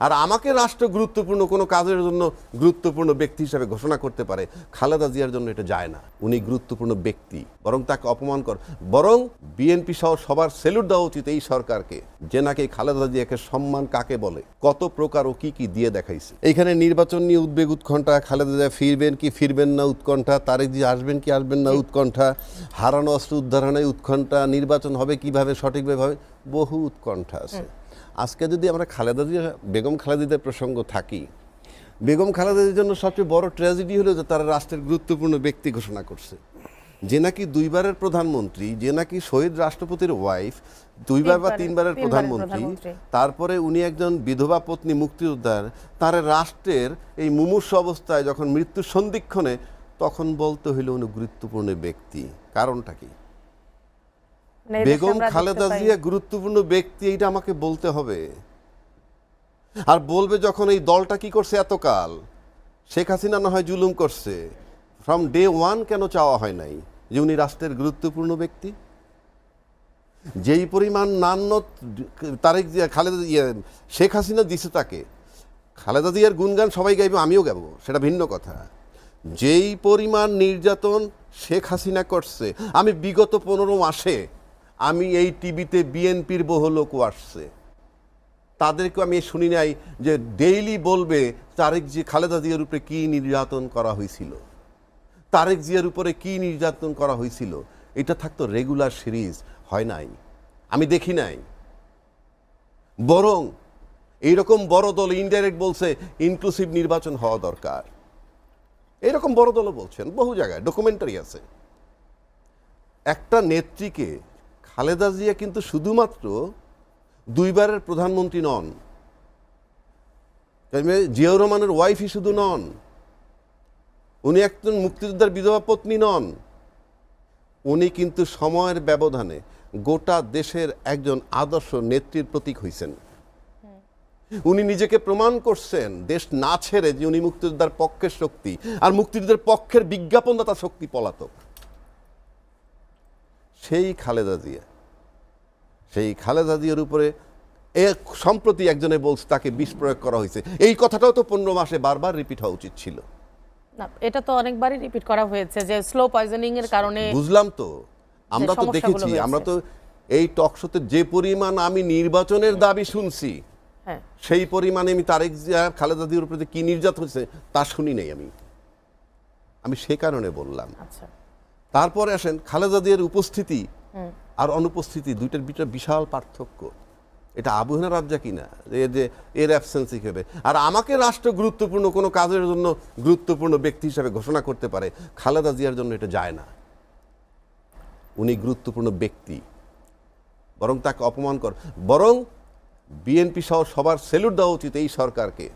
আর আমাকে রাষ্ট্র গুরুত্বপূর্ণ কোনো কাজের জন্য গুরুত্বপূর্ণ ব্যক্তি হিসেবে ঘোষণা করতে পারে, খালেদা জিয়ার জন্য এটা যায় না। উনি গুরুত্বপূর্ণ ব্যক্তি, বরং তাকে অপমান বরং বিএনপি সহ সবার স্যালুট দেওয়া উচিত এই সরকারকে, যে নাকি খালেদা জিয়াকে সম্মান কাকে বলে, কত প্রকার ও কি কি দিয়ে দেখাইছে। এইখানে নির্বাচন নিয়ে উদ্বেগ উৎকণ্ঠা, খালেদা জিয়া ফিরবেন কি ফিরবেন না উৎকণ্ঠা, তারেক জিয়া আসবেন কি আসবেন না উৎকণ্ঠা, হারানো অস্ত্র উদ্ধারণে উৎকণ্ঠা, নির্বাচন হবে কিভাবে সঠিকভাবে হবে, বহু উৎকণ্ঠা আছে। আজকে যদি আমরা খালেদা জিয়া বেগম খালেদা জিয়ার প্রসঙ্গ থাকি, বেগম খালেদা জিয়ার জন্য সবচেয়ে বড় ট্র্যাজেডি হলো যে তারা রাষ্ট্রের গুরুত্বপূর্ণ ব্যক্তি ঘোষণা করছে, যে নাকি দুইবারের প্রধানমন্ত্রী, যে নাকি শহীদ রাষ্ট্রপতির ওয়াইফ, দুইবার বা তিনবারের প্রধানমন্ত্রী, তারপরে উনি একজন বিধবা পত্নী মুক্তিযোদ্ধার, তার রাষ্ট্রের এই মুমূর্ষ অবস্থায় যখন মৃত্যুর সন্ধিক্ষণে, তখন বলতে হইল উনি গুরুত্বপূর্ণ ব্যক্তি। কারণটা কি? বেগম খালেদা জিয়া গুরুত্বপূর্ণ ব্যক্তি, এইটা আমাকে বলতে হবে। আর বলবে যখন এই দলটা কি করছে এতকাল, শেখ হাসিনা না হয় জুলুম করছে, ফ্রম ডে ওয়ান কেন চাওয়া হয় নাই যে উনি রাষ্ট্রের গুরুত্বপূর্ণ ব্যক্তি? যেই পরিমাণ নান্য তারেক জিয়া খালেদা জিয়া শেখ হাসিনা দিছে তাকে, খালেদা জিয়ার গুণগান সবাই গাইবে, আমিও গাবো, সেটা ভিন্ন কথা। যেই পরিমাণ নির্যাতন শেখ হাসিনা করছে, আমি বিগত 15 মাসে আমি এই টিভিতে বিএনপির বহু লোকও আসছে, তাদেরকে আমি শুনি নাই যে ডেইলি বলবে তারেক জিয়া খালেদা জিয়ার উপরে কী নির্যাতন করা হয়েছিল, তারেক জিয়ার উপরে কী নির্যাতন করা হয়েছিল। এটা থাকতো রেগুলার সিরিজ, হয় নাই, আমি দেখি নাই। বরং এইরকম বড় দল ইনডাইরেক্ট বলছে ইনক্লুসিভ নির্বাচন হওয়া দরকার, এইরকম বড় দলও বলছেন, বহু জায়গায় ডকুমেন্টারি আছে। একটা নেত্রীকে, খালেদা জিয়া কিন্তু শুধুমাত্র দুইবারের প্রধানমন্ত্রী নন, জিয়াউর রহমানের ওয়াইফই শুধু নন, উনি একজন মুক্তিযোদ্ধার বিধবা পত্নী নন, উনি কিন্তু সময়ের ব্যবধানে গোটা দেশের একজন আদর্শ নেত্রীর প্রতীক হয়েছেন। উনি নিজেকে প্রমাণ করছেন দেশ না ছেড়ে যে উনি মুক্তিযোদ্ধার পক্ষের শক্তি, আর মুক্তিযুদ্ধের পক্ষের বিজ্ঞাপনদাতা শক্তি পলাতক। সেই খালেদা জিয়ার উপরে সম্প্রতি একজনে বলছে তাকে বিষ প্রয়োগ করা হয়েছে। এই কথাটাও তো 15 মাসে বারবার রিপিট হওয়া উচিত ছিল। না, এটা তো অনেকবারই রিপিট করা হয়েছে যে স্লো পয়জনিং এর কারণে। বুঝলাম তো, আমরা তো দেখেছি, আমরা তো এই টক শোতে যে পরিমাণ আমি নির্বাচনের দাবি শুনছি, সেই পরিমাণে আমি তারেক জিয়া খালেদা জিয়ার উপরে কি নির্যাতন হয়েছে তা শুনি নাই। আমি সে কারণে বললাম। তারপরে আসেন খালেদা জিয়ার উপস্থিতি আর অনুপস্থিতি, দুইটার ভিতরে বিশাল পার্থক্য। এটা আবহাওয়া রাজ্যা কিনা যে এর অ্যাবসেন্সই হবে। আর আমাকে রাষ্ট্র গুরুত্বপূর্ণ কোনো কাজের জন্য গুরুত্বপূর্ণ ব্যক্তি হিসাবে ঘোষণা করতে পারে, খালেদা জিয়ার জন্য এটা যায় না। উনি গুরুত্বপূর্ণ ব্যক্তি, বরং তাকে অপমান বরং বিএনপি সহ সবার স্যালুট দেওয়া উচিত এই সরকারকে,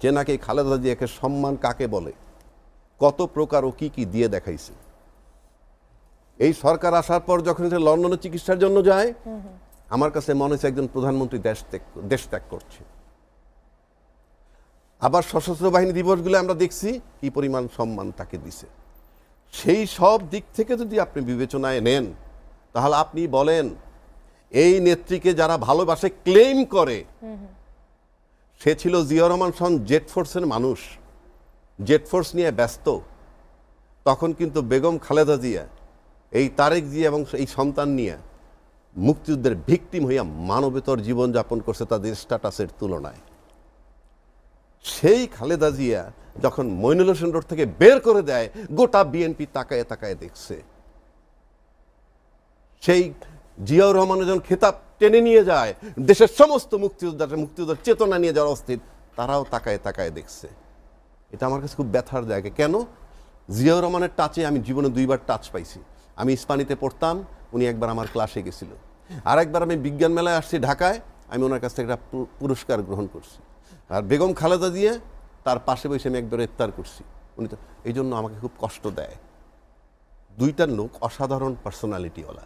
যে নাকি খালেদা জিয়াকে সম্মান কাকে বলে, কত প্রকার ও কি কি দিয়ে দেখাইছে। এই সরকার আসার পর যখন লন্ডনে চিকিৎসার জন্য যায়, আমার কাছে মনে হচ্ছে একজন প্রধানমন্ত্রী দেশ ত্যাগ করছে। আবার সশস্ত্র বাহিনী দিবসগুলো আমরা দেখছি কি পরিমাণ সম্মান তাকে দিছে। সেই সব দিক থেকে যদি আপনি বিবেচনায় নেন, তাহলে আপনি বলেন এই নেত্রীকে যারা ভালোবাসে ক্লেম করে, সে ছিল জিয়াউর রহমান সন জেট ফোর্সের মানুষ, জেট ফোর্স নিয়ে ব্যস্ত। তখন কিন্তু বেগম খালেদা জিয়া, এই তারেক জিয়া এবং এই সন্তান নিয়ে মুক্তিযুদ্ধের ভিকটিম হইয়া মানবেতর জীবনযাপন করছে তাদের স্ট্যাটাসের তুলনায়। সেই খালেদা জিয়া যখন মইনুল হোসেন রোড থেকে বের করে দেয়, গোটা বিএনপি তাকায় তাকায় দেখছে। সেই জিয়াউর রহমান যখন খেতাব টেনে নিয়ে যায়, দেশের সমস্ত মুক্তিযোদ্ধার চেতনা নিয়ে যাওয়া অস্থির, তারাও তাকায় তাকায় দেখছে। এটা আমার কাছে খুব ব্যথার জায়গা। কেন? জিয়াউর রহমানের টাচে আমি জীবনে 2বার টাচ পাইছি। আমি ইস্পানিতে পড়তাম, উনি একবার আমার ক্লাসে গেছিল। আর একবার আমি বিজ্ঞান মেলায় আসছি ঢাকায়, আমি ওনার কাছ থেকে একটা পুরস্কার গ্রহণ করছি। আর বেগম খালেদা দিয়ে তার পাশে বসে আমি একবার ইফতার করছি। উনি তো এই জন্য আমাকে খুব কষ্ট দেয়। দুইটা লোক অসাধারণ পার্সোনালিটিওয়ালা,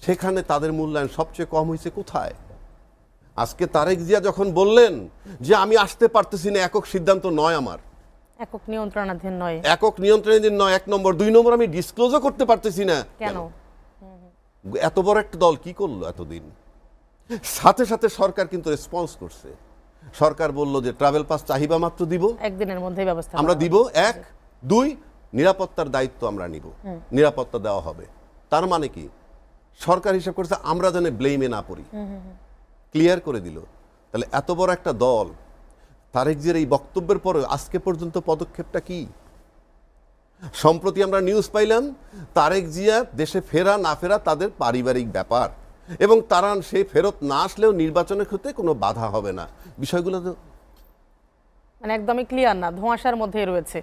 সেখানে তাদের মূল্যায়ন সবচেয়ে কম হয়েছে কোথায়? আজকে তারেক জিয়া যখন বললেন যে আমি আসতে পারতেছি না, একক সিদ্ধান্ত নয়, আমার একক নিয়ন্ত্রণাধীন নয়, একক নিয়ন্ত্রণাধীন নয়, 1 নম্বর। 2 নম্বর, আমি ডিসক্লোজও করতে পারতেছি না। কেন? এত বড় একটা দল কি করলো এতদিন? সাথে সাথে সরকার কিন্তু রেসপন্স করছে। সরকার বলল যে ট্রাভেল পাস চাহিদা মাত্র দিব, একদিনের মধ্যেই ব্যবস্থা আমরা করা দিব। এক, দুই, নিরাপত্তার দায়িত্ব আমরা নিব, নিরাপত্তা দেওয়া হবে। তার মানে কি সরকার হিসাব করছে আমরা যেন ব্লেমে না পড়ি, ক্লিয়ার করে দিল। তাহলে এত বড় একটা দল, তারেক জিয়ার এই বক্তব্যের পরে আজকে পর্যন্ত পদক্ষেপটা কি? সম্প্রতি আমরা নিউজ পাইলাম তারেক জিয়া দেশে ফেরা না ফেরা তাদের পারিবারিক ব্যাপার, এবং তারা সে ফেরত না আসলেও নির্বাচনের ক্ষেত্রে কোনো বাধা হবে না। বিষয়গুলো তো মানে একদমই ক্লিয়ার না, ধোঁয়াশার মধ্যেই রয়েছে।